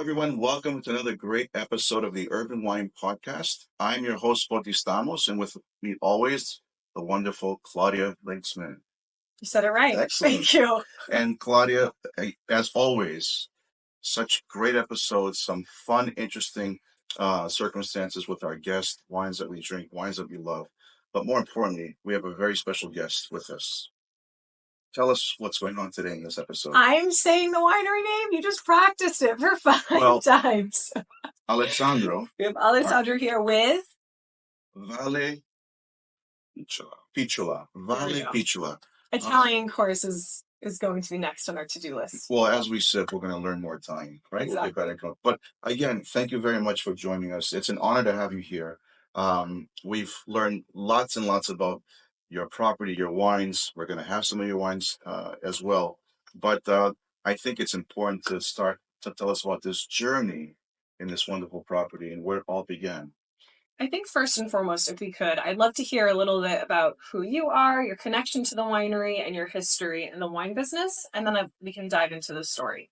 everyone. Welcome to another great episode of the Urban Wine Podcast. I'm your host, Fotios, and with me always, the wonderful Claudia Linksman. You said it right. Excellent. Thank you. And Claudia, as always, such great episodes, some fun, interesting circumstances with our guests, wines that we drink, wines that we love. But more importantly, we have a very special guest with us. Tell us what's going on today in this episode. I'm saying the winery name. You just practiced it for five times. Alessandro. We have Alessandro here with Vallepicciola. Vallepicciola. Italian course is going to be next on our to-do list. Well, as we said, we're going to learn more Italian, right? Exactly. We'll get better. But again, thank you very much for joining us. It's an honor to have you here. We've learned lots and lots about your property, your wines. We're going to have some of your wines as well. But I think it's important to start to tell us about this journey in this wonderful property and where it all began. I think first and foremost, if we could, I'd love to hear a little bit about who you are, your connection to the winery, and your history in the wine business, and then we can dive into the story.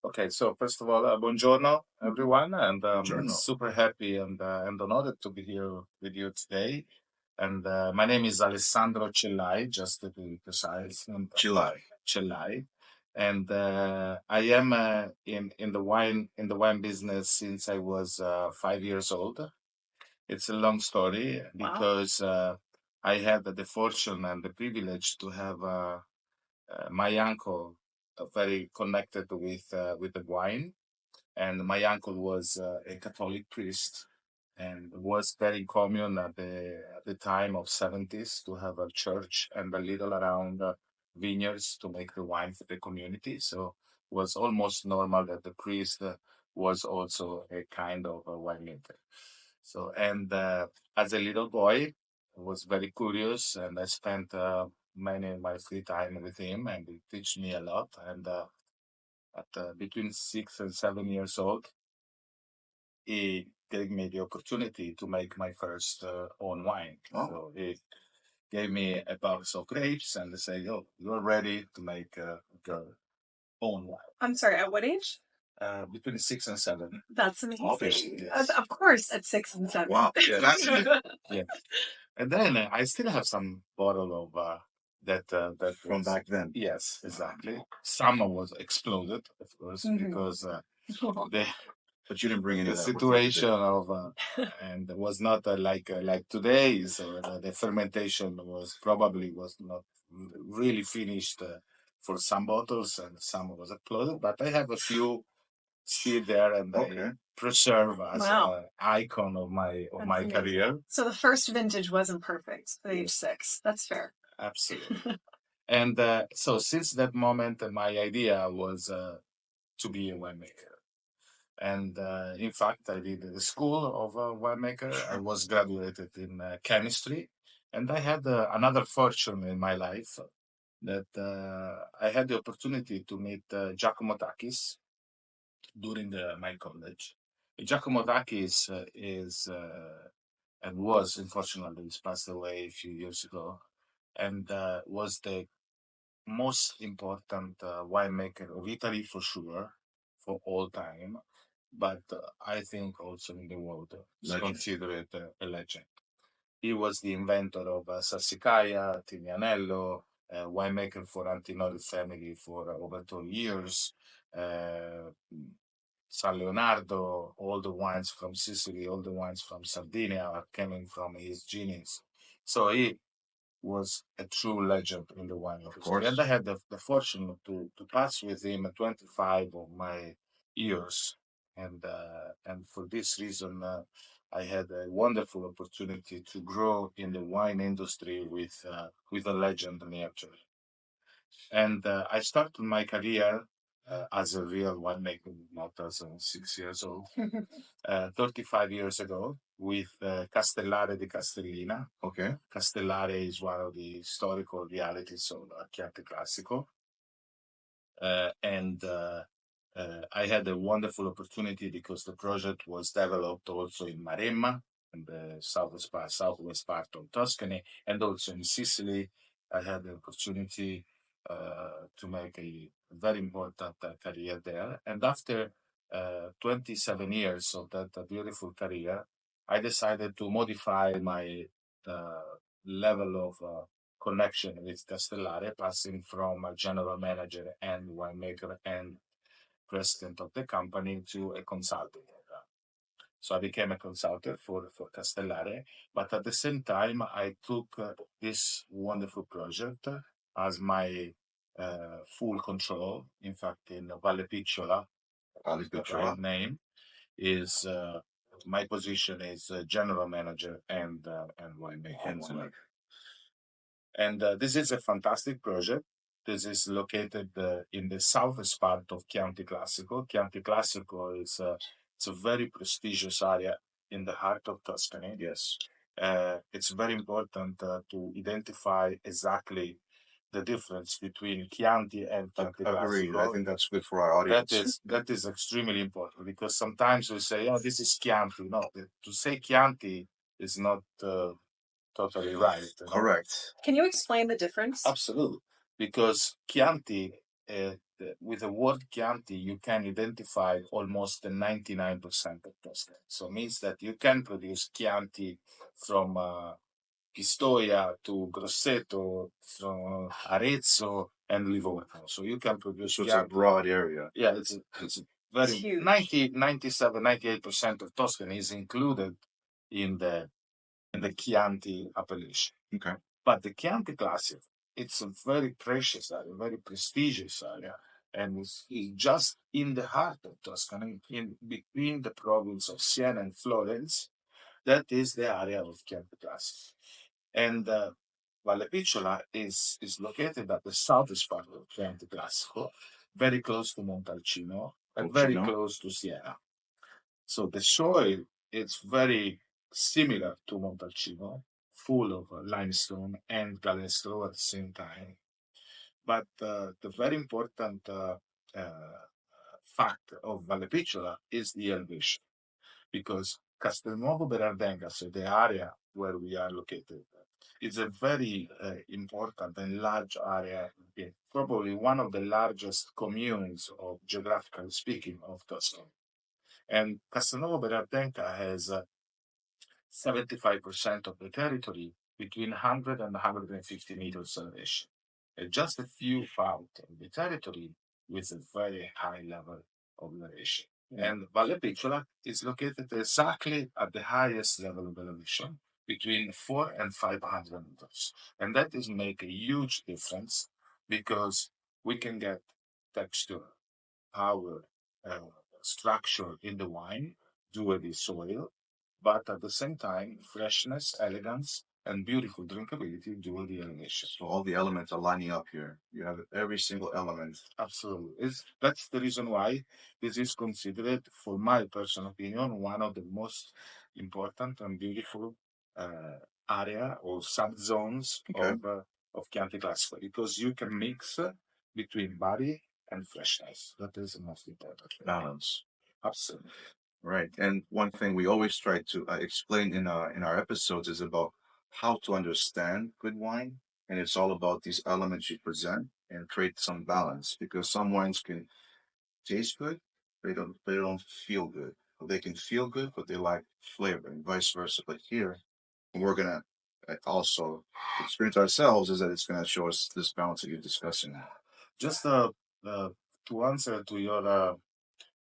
Okay, so first of all, buongiorno, everyone, and I'm super happy and honored to be here with you today. And my name is Alessandro Cellai, just to be precise. Cellai. And I am in the wine business since I was 5 years old. It's a long story because I had the fortune and the privilege to have my uncle very connected with the wine, and my uncle was a Catholic priest, and it was very common at the time of 70s to have a church and a little around vineyards to make the wine for the community. So it was almost normal that the priest was also a kind of a winemaker. So, and as a little boy, I was very curious, and I spent many of my free time with him, and he teach me a lot. And at between 6 and 7 years old, he gave me the opportunity to make my first own wine. Oh. So he gave me a box of grapes and said, "Oh, you're ready to make your own wine." I'm sorry, at what age? Between 6 and 7. That's amazing. Obviously, yes. Of course, at 6 and 7. Wow. Yeah. Fascinating. Yeah. And then I still have some bottle of that From was, back then. yes, exactly. Some was exploded, of course, because the But you didn't bring any the of that with you situation today. of and it was not like today. So the fermentation was not really finished for some bottles, and some was exploded. But I have a few still there, and Okay. I preserve as Wow. an icon of my That's career. So the first vintage wasn't perfect at age 6. That's fair. Absolutely. And so since that moment, my idea was to be a winemaker. And in fact, I did the school of a winemaker. I was graduated in chemistry, and I had another fortune in my life that I had the opportunity to meet Giacomo Takis during my college. Giacomo Takis is and was, unfortunately, he's passed away a few years ago, and was the most important winemaker of Italy for sure, for all time, but I think also in the world is Legend. considered a legend. He was the inventor of Sassicaia, Tignanello, winemaker for Antinori family for over 12 years, San Leonardo, all the wines from Sicily, all the wines from Sardinia are coming from his genius. So he was a true legend in the wine industry. And I had the fortune to pass with him 25 of my years. And for this reason, I had a wonderful opportunity to grow in the wine industry with a legend nurture. And I started my career as a real winemaker, not as a 6 years old, 35 years ago with Castellare di Castellina. Okay. Castellare is one of the historical realities of Chianti Classico. And I had a wonderful opportunity because the project was developed also in Maremma, in the southwest part of Tuscany, and also in Sicily. I had the opportunity to make a very important career there. And after 27 years of that beautiful career, I decided to modify my level of connection with Castellare, passing from a general manager and winemaker and president of the company to a consultant. So I became a consultant for Castellare, but at the same time, I took this wonderful project as my full control. In fact, in Vallepicciola, the right name is my position is general manager and winemaker. And this is a fantastic project. This is located in the southwest part of Chianti Classico. Chianti Classico is it's a very prestigious area in the heart of Tuscany. Yes. It's very important to identify exactly the difference between Chianti and Chianti Agreed. Classico. I think that's good for our audience. That is extremely important because sometimes we say, "Oh, this is Chianti." No, to say Chianti is not totally right. Correct. Can you explain the difference? Absolutely, because Chianti, with the word Chianti, you can identify almost the 99% of Tuscany. So it means that you can produce Chianti from Pistoia to Grosseto, from Arezzo and Livorno. So you can produce. So it's a broad area. Yeah, it's very huge. 90, 97, 98% of Tuscany is included in the Chianti appellation. Okay. But the Chianti Classic, it's a very precious area, very prestigious area, and it's just in the heart of Tuscany, in between the province of Siena and Florence. That is the area of Chianti Classic. And Vallepicciola is located at the southern part of Chianti Classico, very close to Montalcino, and very close to Siena. So the soil is very similar to Montalcino, full of limestone and galestro at the same time. But the very important fact of Vallepicciola is the elevation, because Castelnuovo Berardenga, so the area where we are located, is a very important and large area, probably one of the largest communes of, geographically speaking, of Tuscany. And Castelnuovo Berardenga has 75% of the territory between 100 and 150 meters elevation. And just a few found in the territory with a very high level of elevation. And Vallepicciola is located exactly at the highest level of elevation, between 4 and 500 meters. And that is make a huge difference because we can get texture, power, structure in the wine due to the soil, but at the same time, freshness, elegance, and beautiful drinkability due to the elevation. So all the elements are lining up here. You have every single element. Absolutely. That's the reason why this is considered, for my personal opinion, one of the most important and beautiful area or subzones of Chianti Classico, because you can mix between body and freshness. That is the most important. Balance. Absolutely. Right. And one thing we always try to explain in our episodes is about how to understand good wine. And it's all about these elements you present and create some balance, because some wines can taste good, they don't feel good. Or they can feel good, but they lack flavor, and vice versa. But here, we're gonna also experience ourselves is that it's gonna show us this balance that you're discussing. Just to answer to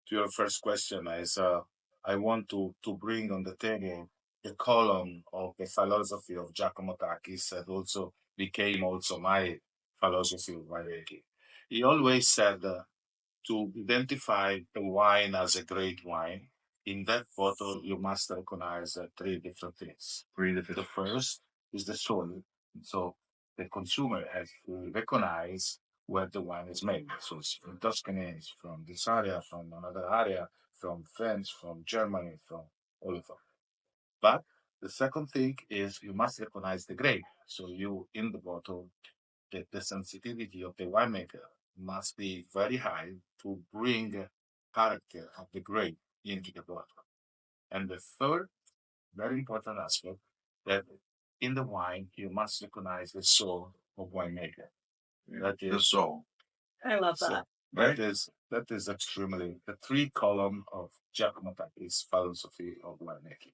your first question, is I want to bring on the table the column of the philosophy of Giacomo Takis that also became also my philosophy of winemaking. He always said to identify the wine as a great wine, in that bottle you must recognize three different things. The first is the soil. So the consumer has to recognize where the wine is made. So it's from Tuscany, it's from this area, from another area, from France, from Germany, from all of them. But the second thing is you must recognize the grape. So you, in the bottle, the sensitivity of the winemaker must be very high to bring character of the grape into the bottle. And the third, very important aspect, that in the wine you must recognize the soul of winemaker. That is the soul. I love that. right? That is extremely the three column of Giacomo Tappi's philosophy of winemaking.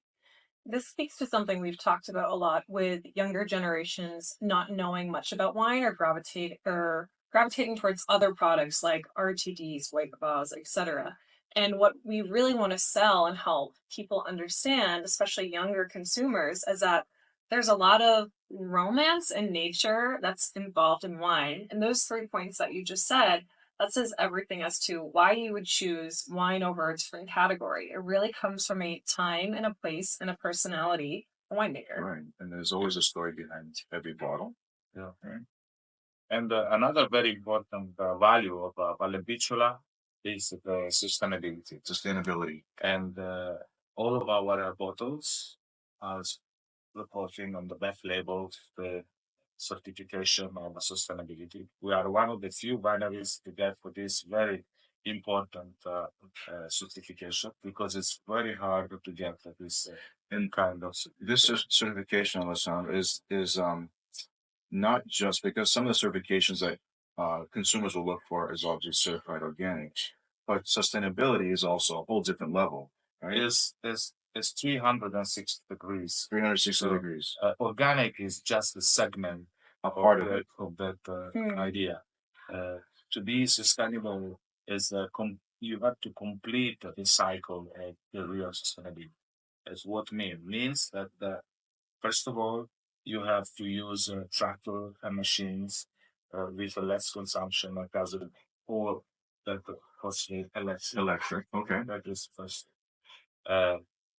This speaks to something we've talked about a lot with younger generations not knowing much about wine or gravitating towards other products like RTDs, white bars, etc. And what we really want to sell and help people understand, especially younger consumers, is that there's a lot of romance and nature that's involved in wine. And those 3 points that you just said, that says everything as to why you would choose wine over a different category. It really comes from a time and a place and a personality, a winemaker. Right. And there's always a story behind every bottle. Yeah. Right. And another very important value of Vallepicciola is the sustainability. And all of our bottles are reporting on the back label the certification of sustainability. We are one of the few wineries to get for this very important certification because it's very hard to get this kind of This certification, Alessandro, is not just because some of the certifications that consumers will look for is obviously certified organic, but sustainability is also a whole different level, right? It's 360 degrees. 360 degrees. Organic is just a segment, a part of that idea. To be sustainable is you have to complete the cycle of the real sustainability. That's what means that first of all, you have to use tractor and machines with less consumption of gasoline or that costly electric. Okay. That is first.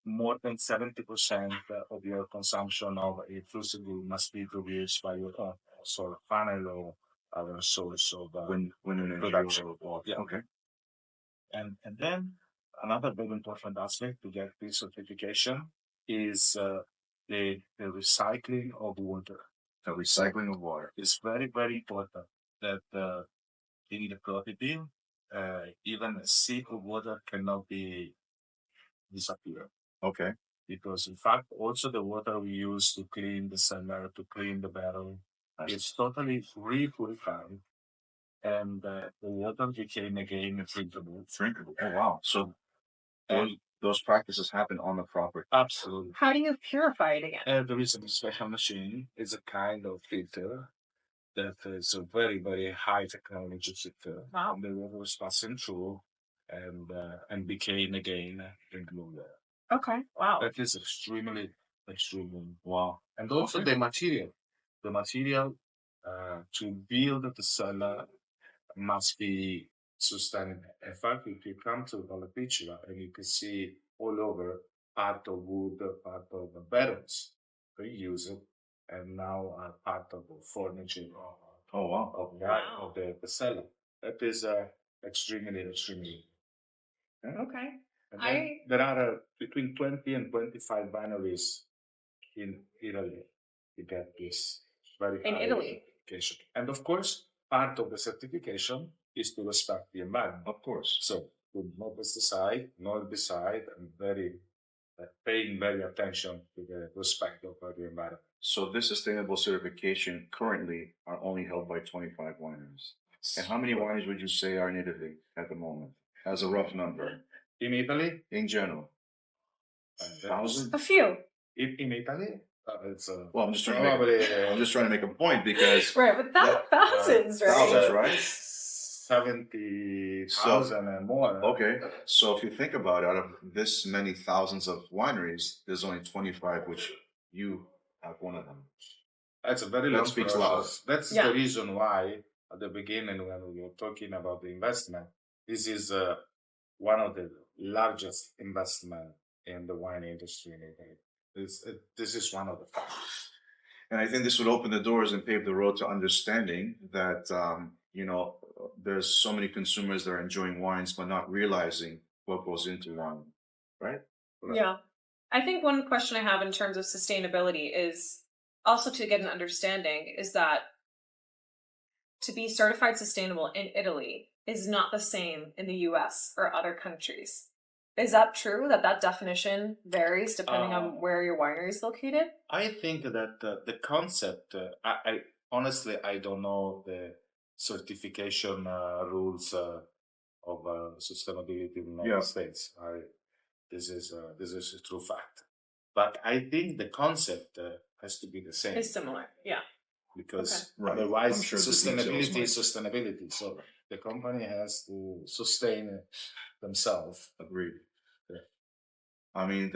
More than 70% of your consumption of electricity must be produced by your own solar panel or other source of wind production. Yeah. Okay. And then another very important aspect to get this certification is the recycling of water. The recycling of water is very, very important. That in the property, even a sip of water cannot be disappear. Okay. Because in fact, also the water we use to clean the cellar, to clean the barrel, it's totally repurified, and the water became again drinkable. Drinkable. Oh wow! So those practices happen on the property. Absolutely. How do you purify it again? There is a special machine. It's a kind of filter that is a very, very high technology filter. Wow. And the water was passing through and became again drinkable. Okay. Wow. That is extremely wow. And also the material. The material to build the cellar must be sustainable. In fact, if you come to Vallepicciola and you can see all over part of wood, part of the barrels, they use it, and now are part of the furniture of the cellar. That is extremely. Okay. And there are between 20 and 25 wineries in Italy to get this very in high Italy certification. And of course, part of the certification is to respect the environment. Of course. So, with no pesticide, no herbicide, and very paying very attention to the respect of the environment. So this sustainable certification currently are only held by 25 wineries. And how many wineries would you say are in Italy at the moment, as a rough number? In Italy? In general? 1,000? A few. In Italy? It's well, I'm just trying to make a point because right, but thousands, right? Thousands, right? 70,000 and more. Okay, so if you think about it, out of this many thousands of wineries, there's only 25 which you have one of them. That's a very long speaks process. That's the reason why at the beginning when we were talking about the investment, this is one of the largest investment in the wine industry in Italy. This is one of the factors. And I think this would open the doors and pave the road to understanding that, there's so many consumers that are enjoying wines but not realizing what goes into wine, right? Yeah. I think one question I have in terms of sustainability is also to get an understanding is that to be certified sustainable in Italy is not the same in the US or other countries. Is that true that definition varies depending on where your winery is located? I think that the concept, I honestly, I don't know the certification rules of sustainability in the United States. This is a true fact. But I think the concept has to be the same. It's similar, yeah. Because Right. otherwise, I'm sure the sustainability details might- is sustainability. So the company has to sustain themselves. Agreed. Yeah. I mean,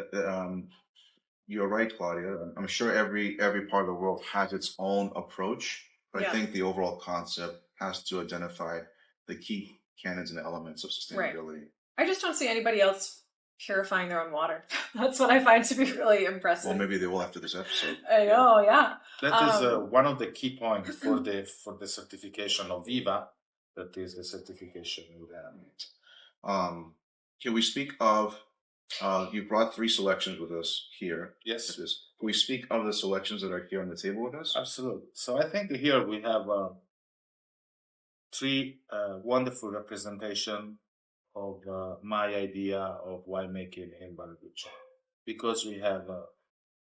you're right, Claudia. I'm sure every part of the world has its own approach, but I think the overall concept has to identify the key canons and elements of sustainability. I just don't see anybody else purifying their own water. That's what I find to be really impressive. Well, maybe they will after this episode. I know, yeah. That is one of the key points for the certification of Viva. That is the certification with Can we speak of? You brought 3 selections with us here. Yes. Can we speak of the selections that are here on the table with us? Absolutely. So I think here we have 3 wonderful representation of my idea of winemaking in Vallepicciola, because we have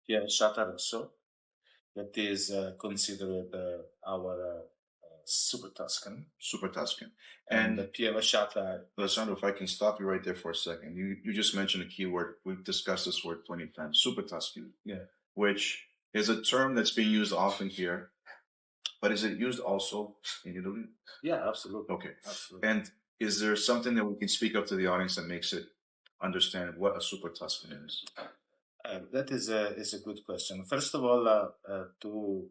Chianti Rosso, that is considered our super Tuscan. Super Tuscan. And the Pievasciata. Alessandro, if I can stop you right there for a second. You just mentioned a key word. We've discussed this word plenty of times. Super Tuscan. Yeah. Which is a term that's being used often here. But is it used also in Italy? Yeah, absolutely. Okay. Absolutely. And is there something that we can speak up to the audience that makes it understand what a super Tuscan is? That is a good question. First of all, to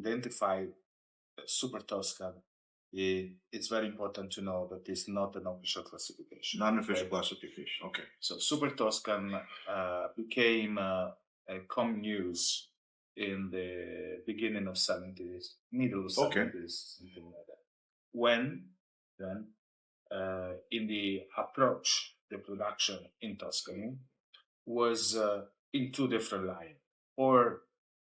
identify super Toscan, it's very important to know that it's not an official classification. Non-official classification. Okay. So super Toscan became a common use in the beginning of 70s, middle of 70s, something like that. When then in the approach, the production in Tuscany was in 2 different lines, or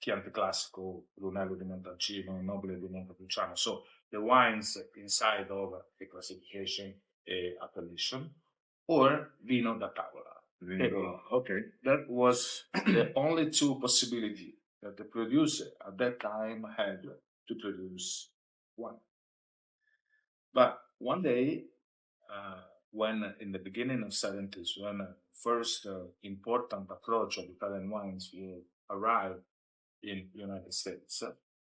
Chianti Classico, Brunello di Montalcino, Nobile di Montepulciano. So the wines inside of a classification, appellation, or Vino da Tavola. Okay. That was the only 2 possibilities that the producer at that time had to produce wine. But one day, when in the beginning of 70s, when first important approach of Italian wines will arrive in United States,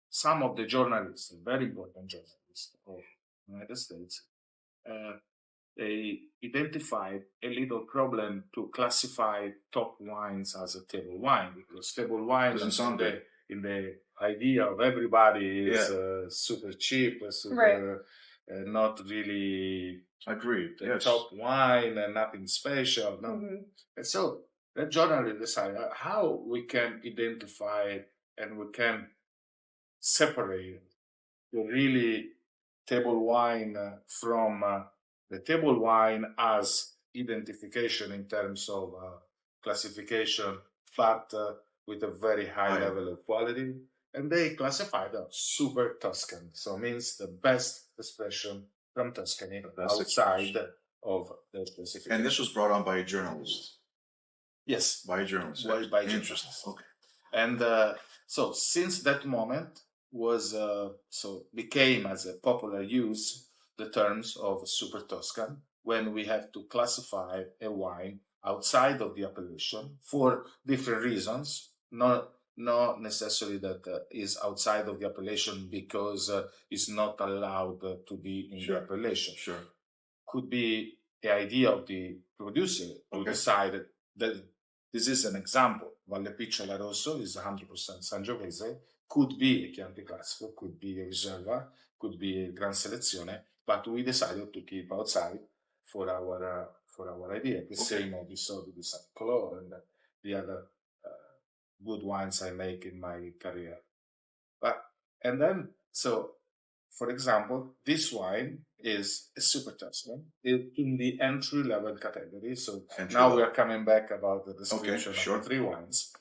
some of the journalists, very important journalists of United States, they identified a little problem to classify top wines as a table wine, because table wine doesn't sound good. In the idea of everybody is super cheap, super not really agreed. The top wine and nothing special. No. And so the journalist decided how we can identify and we can separate the really table wine from the table wine as identification in terms of classification, but with a very high level of quality. And they classified as super Tuscan, so means the best expression from Tuscany outside of the specification. And this was brought on by a journalist. Yes, by a journalist. By journalist. Okay. And so since that moment was became as a popular use the terms of super Tuscan when we have to classify a wine outside of the appellation for different reasons, not necessarily that is outside of the appellation because it's not allowed to be in the appellation. Sure. Could be the idea of the producer who decided that this is an example. Vallepicciola Rosso is 100% Sangiovese, could be a Chianti Classico, could be a Riserva, could be a Gran Selezione, but we decided to keep outside for our idea. The same of the Sodi di San Nicolò and the other good wines I make in my career. And then, so for example, this wine is a super Tuscan in the entry level category. So now we are coming back about the description of the 3 wines.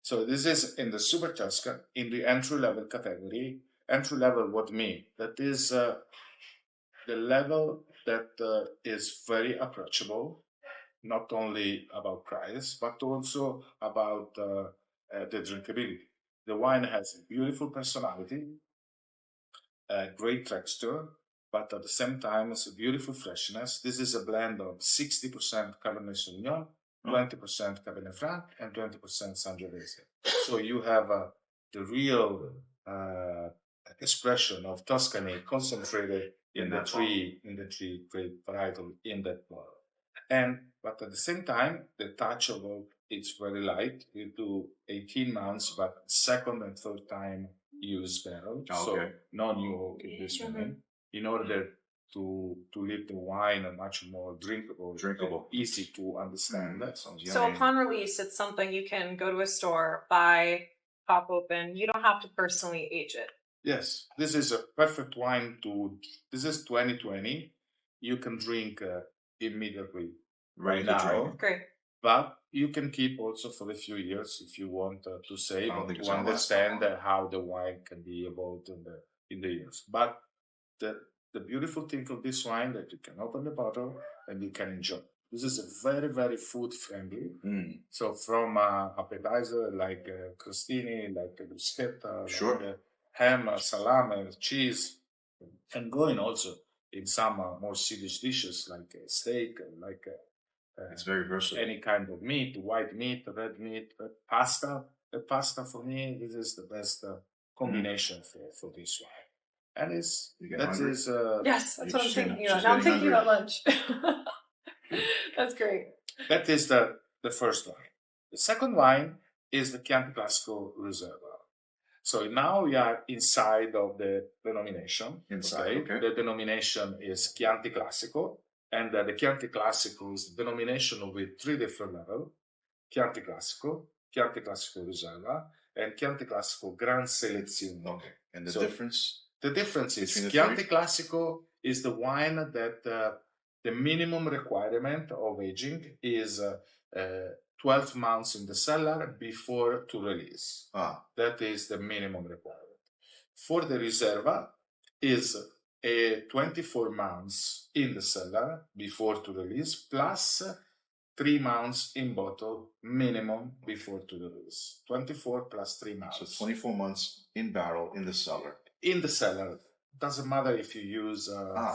So this is in the super Tuscan in the entry level category. Entry level, what mean? That is the level that is very approachable, not only about price, but also about the drinkability. The wine has a beautiful personality, great texture, but at the same time, it's a beautiful freshness. This is a blend of 60% Cabernet Sauvignon, 20% Cabernet Franc, and 20% Sangiovese. So you have the real expression of Tuscany concentrated in the three great varietal in that bottle. But at the same time, the touch of oak, it's very light. You do 18 months, but second and third time use barrel. So no new oak in this moment, in order to leave the wine a much more drinkable, easy to understand. That sounds yummy. So upon release, it's something you can go to a store, buy, pop open. You don't have to personally age it. Yes, this is a perfect wine this is 2020. You can drink immediately right now. Great. But you can keep also for a few years if you want to save and to understand how the wine can be evolved in the years. But the beautiful thing of this wine that you can open the bottle and you can enjoy. This is a very, very food friendly. So from appetizer like crostini, like bruschetta, like, ham, salami, cheese, and going also in some more Swedish dishes like steak, like it's very versatile. Any kind of meat, white meat, red meat, pasta. The pasta for me, this is the best combination for this wine. And yes, that's what I'm thinking about. Now I'm thinking about lunch. That's great. That is the first wine. The second wine is the Chianti Classico Reserva. So now we are inside of the denomination. The denomination is Chianti Classico, and the Chianti Classico is the denomination with three different levels: Chianti Classico, Chianti Classico Reserva, and Chianti Classico Gran Selezione. And the difference? The difference is Chianti Classico is the wine that the minimum requirement of aging is 12 months in the cellar before to release. That is the minimum requirement. For the Reserva is a 24 months in the cellar before to release, plus 3 months in bottle minimum before to release. 24 plus 3 months. So 24 months in barrel in the cellar. In the cellar. Doesn't matter if you use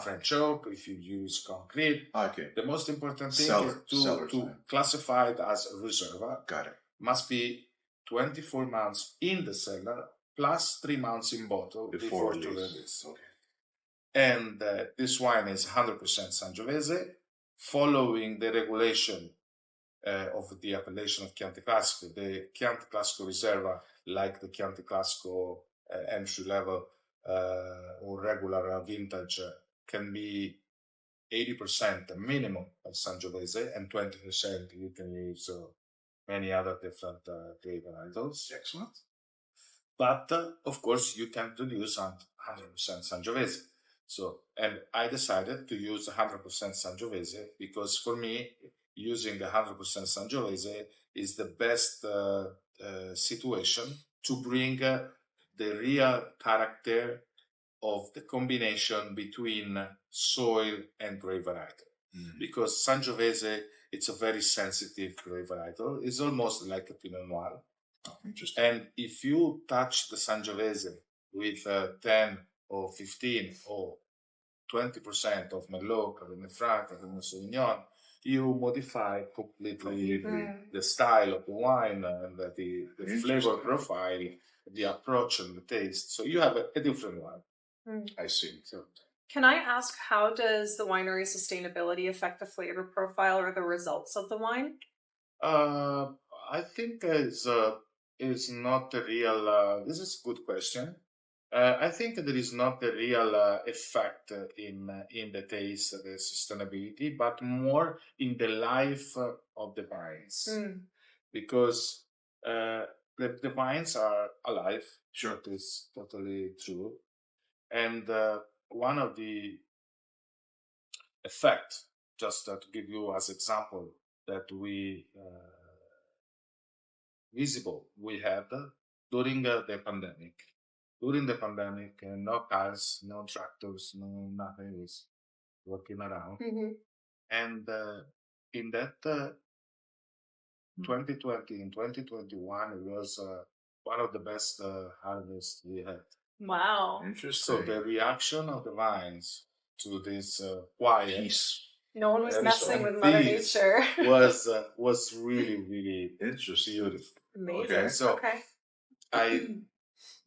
French oak, if you use concrete. The most important thing is to classify it as a Reserva. Got it. Must be 24 months in the cellar plus 3 months in bottle before to release. And this wine is 100% Sangiovese, following the regulation of the appellation of Chianti Classico. The Chianti Classico Reserva, like the Chianti Classico entry level or regular vintage, can be 80% minimum of Sangiovese, and 20% you can use many other different grape varietals. Excellent. But of course, you can use 100% Sangiovese. So, and I decided to use 100% Sangiovese because for me, using 100% Sangiovese is the best situation to bring the real character of the combination between soil and grape varietal. Because Sangiovese, it's a very sensitive grape varietal. It's almost like a Pinot Noir. Interesting. And if you touch the Sangiovese with 10 or 15 or 20% of Merlot, Cabernet Franc, Cabernet Sauvignon, you modify completely the style of the wine and the flavor profile, the approach and the taste. So you have a different wine. I see. So, can I ask, how does the winery sustainability affect the flavor profile or the results of the wine? I think it's not a real. This is a good question. I think there is not a real effect in the taste, the sustainability, but more in the life of the vines, because the vines are alive. Sure, it is totally true, and one of the effect, just to give you as example, that we had during the pandemic. During the pandemic, no cars, no tractors, no nothing was walking around. And in that 2020 and 2021, it was one of the best harvests we had. Wow. Interesting. So the reaction of the vines to this quiet. Peace. No one was And messing so with Mother peace Nature. was really Interesting. beautiful. Amazing. Okay, so Okay. I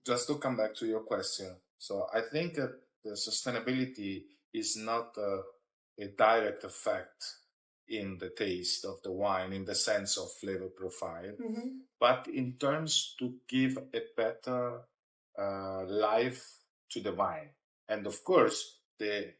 just to come back to your question. So I think that the sustainability is not a direct effect in the taste of the wine in the sense of flavor profile, but in terms to give a better life to the wine. And of course, the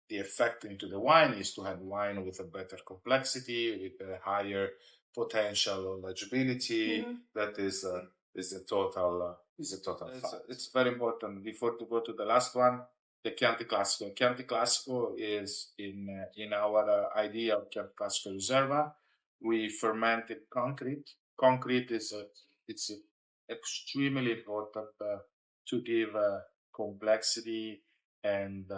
effect into the wine is to have wine with a better complexity, with a higher potential of legibility. That is a total fact. It's very important. Before to go to the last one, the Chianti Classico. Chianti Classico is in our idea of Chianti Classico Reserva. We fermented concrete. Concrete is it's extremely important to give complexity and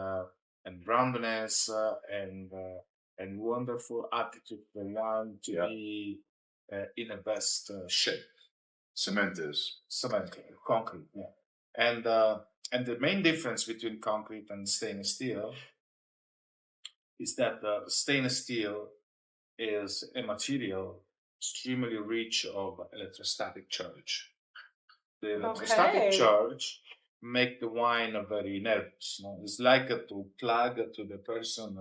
roundness and wonderful attitude for wine to be in the best shape. Cement is. Cement, concrete, yeah. And the main difference between concrete and stainless steel is that the stainless steel is a material extremely rich of electrostatic charge. The electrostatic charge make the wine very nervous. No? It's like to plug to the person.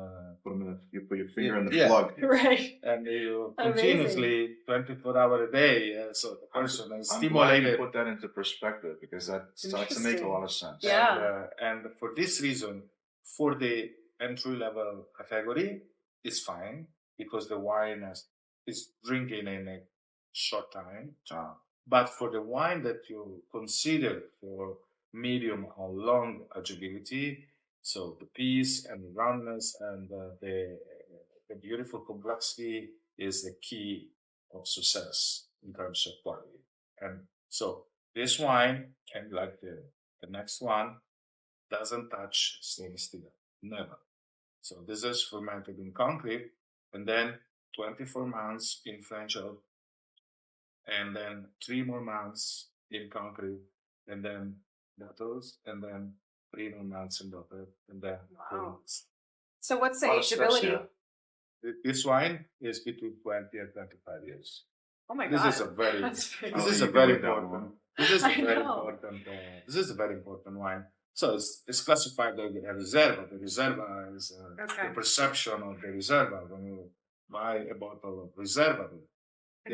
You put your finger in the plug. Right. And you continuously 24 hours a day. So the person is stimulated. I'm glad you put that into perspective because that starts to make a lot of sense. Yeah. And for this reason, for the entry level category, it's fine because the wine is drinking in a short time. But for the wine that you consider for medium or long agibility, so the peace and the roundness and the beautiful complexity is the key of success in terms of quality. And so this wine, and like the next one, doesn't touch stainless steel, never. So this is fermented in concrete, and then 24 months in French oak, and then 3 more months in concrete, and then bottles, and then 3 more months in bottle, and then 4 months. So what's the ageability? This wine is between 20 and 25 years. Oh my This God. is a very This is a very important. This is a very important. This is a very important wine. So it's classified as a reserva. The reserva is the perception of the reserva when you buy a bottle of reserva. The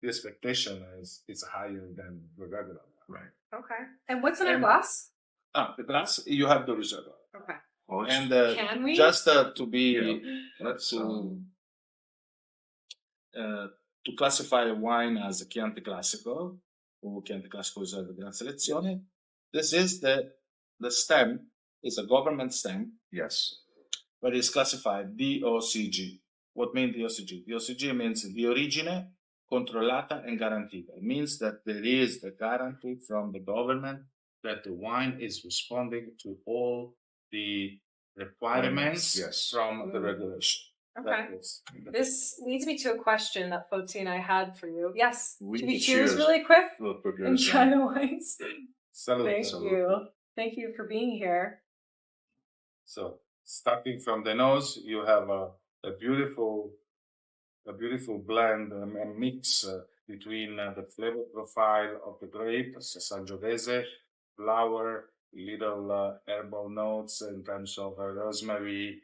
expectation is higher than the regular. Right. Okay. And what's in a glass? The glass you have the reserva. Okay. And can we just to be to classify a wine as a Chianti Classico or Chianti Classico Reserva Gran Selezione, this is the stem is a government stem. Yes. But it's classified DOCG. What means DOCG? DOCG means di origine controllata and garantita. It means that there is the guarantee from the government that the wine is responding to all the requirements from the regulation. Okay. This leads me to a question that Foti and I had for you. Yes. Should we cheers really quick? And try the wines. Salute. Thank you. Thank you for being here. So starting from the nose, you have a beautiful blend and mix between the flavor profile of the grape, Sangiovese, flower, little herbal notes in terms of rosemary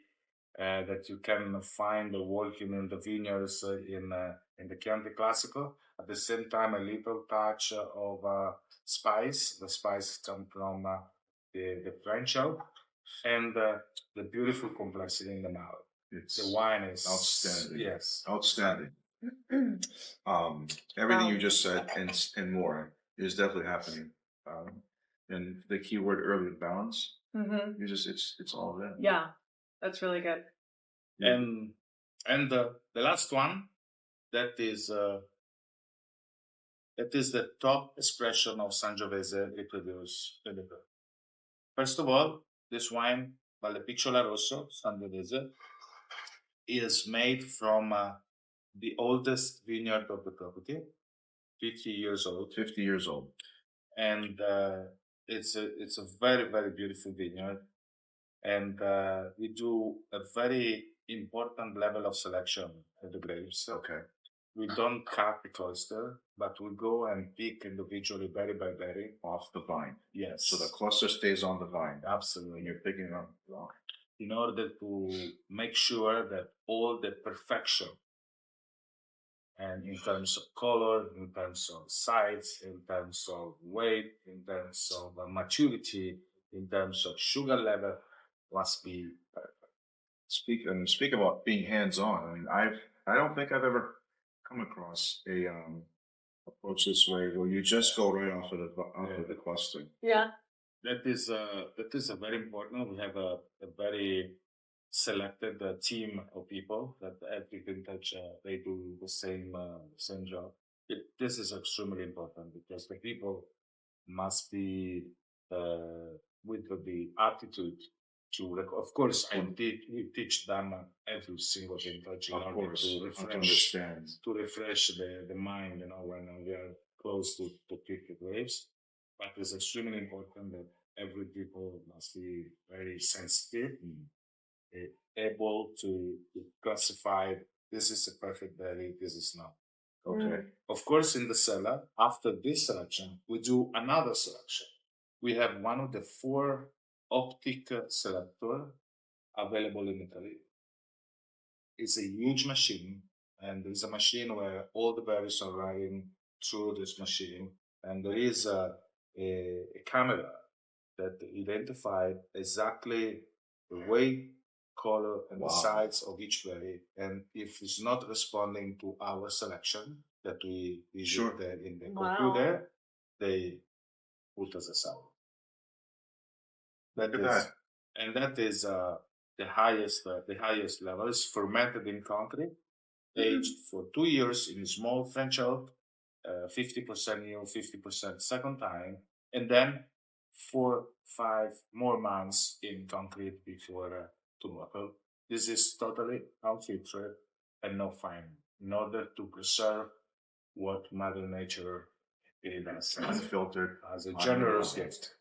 that you can find walking in the vineyards in the Chianti Classico. At the same time, a little touch of spice. The spice comes from the French oak, and the beautiful complexity in the mouth. The wine is outstanding. Yes, outstanding. Everything you just said and more is definitely happening. And the key word earlier, balance. You just it's all there. Yeah, that's really good. And the last one that is the top expression of Sangiovese we produce. First of all, this wine, Vallepicciola Rosso Sangiovese, is made from the oldest vineyard of the property, 50 years old. 50 years old. And it's a very, very beautiful vineyard. and we do a very important level of selection of the grapes. Okay. We don't cut the cluster, but we go and pick individually berry by berry. Off the vine. Yes. So the cluster stays on the vine. Absolutely. When you're picking it up. In order to make sure that all the perfection, and in terms of color, in terms of size, in terms of weight, in terms of maturity, in terms of sugar level, must be Speak about being hands-on. I mean, I don't think I've ever come across a approach this way where you just go right off of the cluster. Yeah. that is a very important. We have a very selected team of people that every vintage they do the same job. This is extremely important because the people must be with the attitude to. Of course, we teach them every single vintage in Of order course, to to refresh understand. the mind. When we are close to pick the grapes, but it's extremely important that every people must be very sensitive, able to classify this is a perfect berry, this is not. Okay. Of course, in the cellar, after this selection, we do another selection. We have one of the 4 optic selector available in Italy. It's a huge machine, and it's a machine where all the berries are running through this machine, and there is a camera that identifies exactly the weight, color, and the size of each berry. And if it's not responding to our selection that we Sure. did in the Wow. computer, they put us aside. Look at that. And that is the highest level. It's fermented in concrete, aged for 2 years in small French oak, 50% new, 50% second time, and then 4-5 more months in concrete before to bottle. This is totally unfiltered and no fine, in order to preserve what Mother Nature gave us Unfiltered. as a generous gift.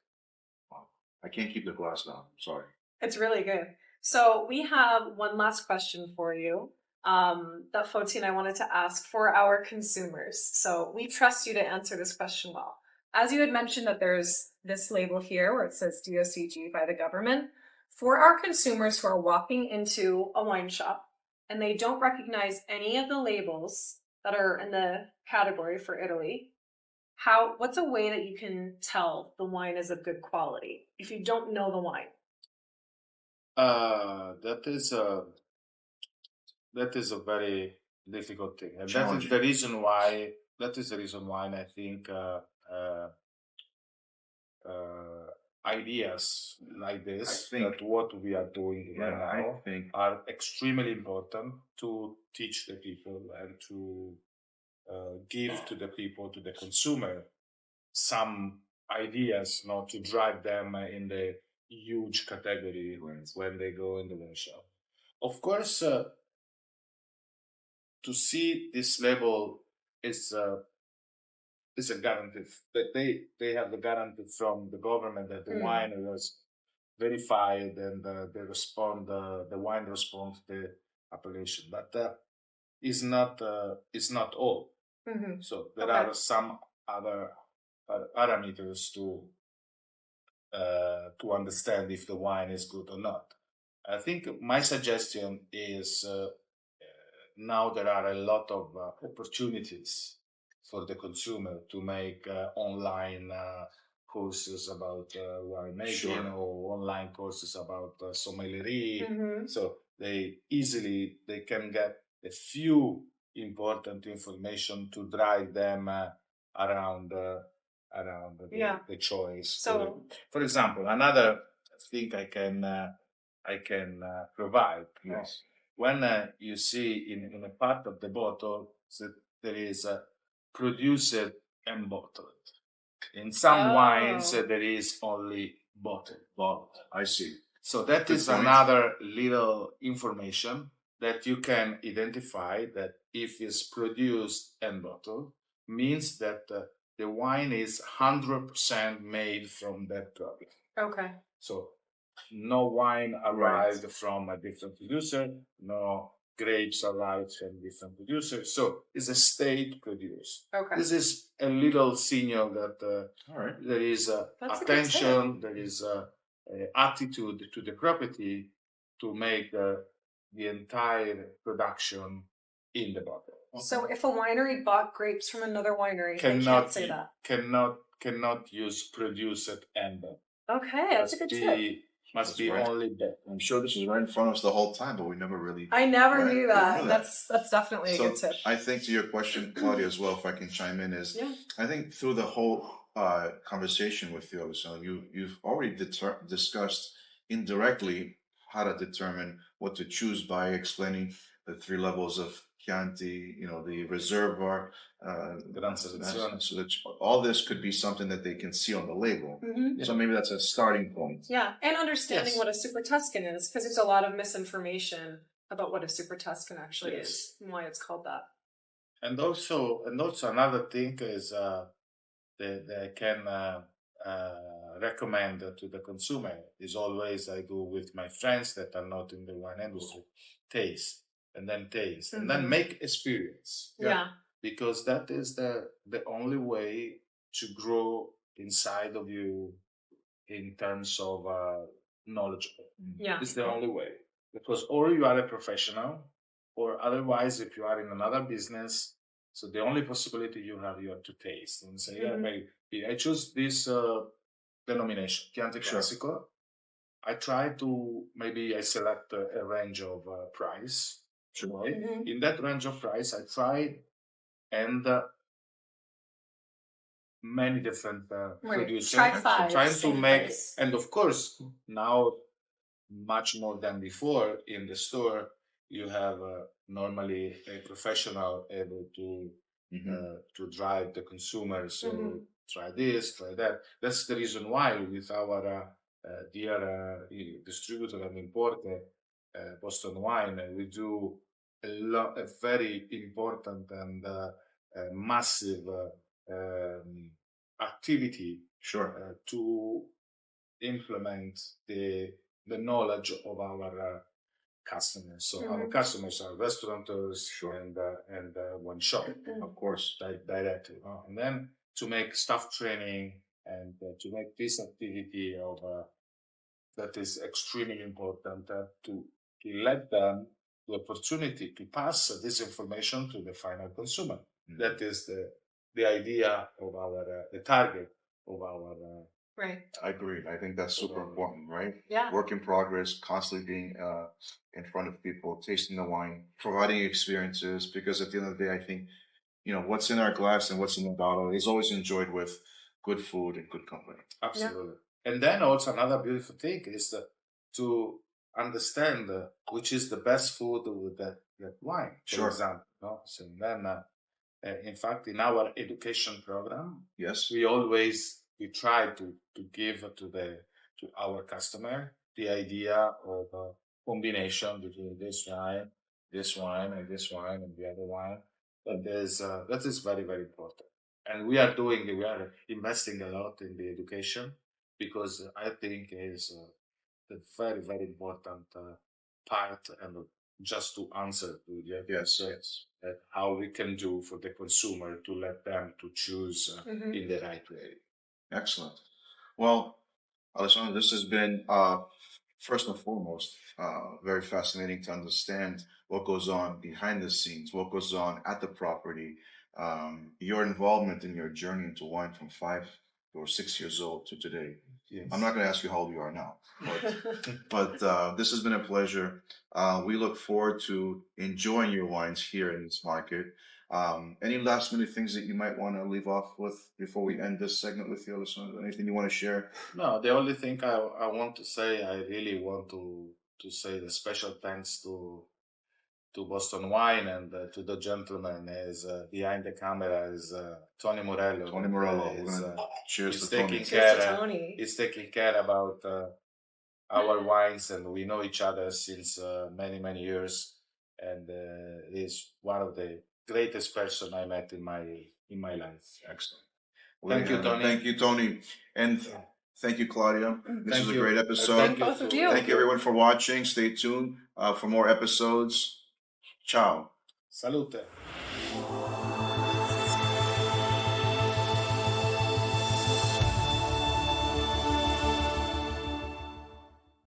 I can't keep the glass down. Sorry. It's really good. So we have one last question for you that Foti and I wanted to ask for our consumers. So we trust you to answer this question well. As you had mentioned that there's this label here where it says DOCG by the government. For our consumers who are walking into a wine shop and they don't recognize any of the labels that are in the category for Italy, what's a way that you can tell the wine is of good quality if you don't know the wine? That is a very difficult thing, and that is Challenging. the reason why. I think ideas like this, that what we are doing right now, are extremely important to teach the people and to give to the people, to the consumer, some ideas, not to drive them in the huge category when they go in the wine shop. Of course, to see this label is a guarantee that they have the guarantee from the government that the wine was verified and the wine responds to the appellation, but is not all. So there are some other parameters to understand if the wine is good or not. I think my suggestion is now there are a lot of opportunities for the consumer to make online courses about winemaking, or online courses about sommelier. So they can get a few important information to drive them around the choice. So, for example, another thing I can provide. Yes. When you see in a part of the bottle that there is produced and bottled. In some wines there is only bottled. I see. So that is another little information that you can identify, that if it's produced and bottled, means that the wine is 100% made from that product. Okay. So no wine arrived from a different producer, no grapes arrived from different producers. So it's a state produced. Okay. This is a little signal that All right. there is That's a good attention, there is attitude to the property to make the entire production in the bottle. So if a winery bought grapes from another winery, they can't say that. Cannot use produced and Okay, that's a good tip. Must That's be right. only that. I'm sure this was right in front of us the whole time, but we never really. I never Right, knew didn't that. know that. That's definitely a So good tip. I think to your question, Claudia, as well, if I can chime in, is Yeah. I think through the whole conversation with you, Alessandro, you've already discussed indirectly how to determine what to choose by explaining the 3 levels of Chianti, the reservoir, Gran selezione. so that all this could be something that they can see on the label. Mm-hmm. So maybe that's a starting point. Yeah, and understanding Yes. what a Super Tuscan is, because there's a lot of misinformation about what a Super Tuscan actually Yes. is and why it's called that. And also another thing is that I can recommend to the consumer is always I do with my friends that are not in the wine industry, taste and then make experience. Yeah. Because that is the only way to grow inside of you in terms of knowledge. Yeah. It's the only way. Because or you are a professional, or otherwise if you are in another business, so the only possibility you have to taste and say, yeah, maybe I choose this denomination, Chianti Classico. I try to, maybe I select a range of price. Sure. Right? In that range of price, I try and many different producers. Try 5. Trying to same make, price. and of course, now much more than before in the store, you have normally a professional able to drive the consumer. So try this, try that. That's the reason why with our dear distributor and importer, Boston Wine, we do a very important and massive activity to implement the knowledge of our customers. So our customers are restaurateurs and one shop, of course, directly. And then to make staff training and to make this activity of that is extremely important to let them the opportunity to pass this information to the final consumer. That is the idea of our the target of our. Right. I agree. I think that's super important, right? Yeah. Work in progress, constantly being in front of people, tasting the wine, providing experiences. Because at the end of the day, I think what's in our glass and what's in the bottle is always enjoyed with good food and good company. Absolutely. Yeah. And then also another beautiful thing is to understand which is the best food with that wine, for example. No? So then, in fact, in our education program, yes, we try to give to our customer the idea of a combination between this wine, and this wine, and the other wine. That is very, very important. And we are investing a lot in the education because I think is a very, very important part. And just to answer to your question, how we can do for the consumer to let them to choose in the right way. Excellent. Well, Alessandro, this has been first and foremost very fascinating to understand what goes on behind the scenes, what goes on at the property, your involvement in your journey into wine from 5 or 6 years old to today. Yes. I'm not going to ask you how old you are now, but this has been a pleasure. We look forward to enjoying your wines here in this market. Any last minute things that you might want to leave off with before we end this segment with you, Alessandro? Anything you want to share? No, the only thing I want to say, I really want to say the special thanks to Boston Wine and to the gentleman is behind the camera is Tony Morello. Tony Morello. Cheers to Tony. He's taking care about our wines, and we know each other since many, many years. And he's one of the greatest person I met in my life. Excellent. Thank you, Tony. Thank you, Tony. And Thank you, Claudia. This Thank is a you. great episode. Thank Both of to- you. Thank you, everyone, for watching. Stay tuned for more episodes. Ciao. Salute.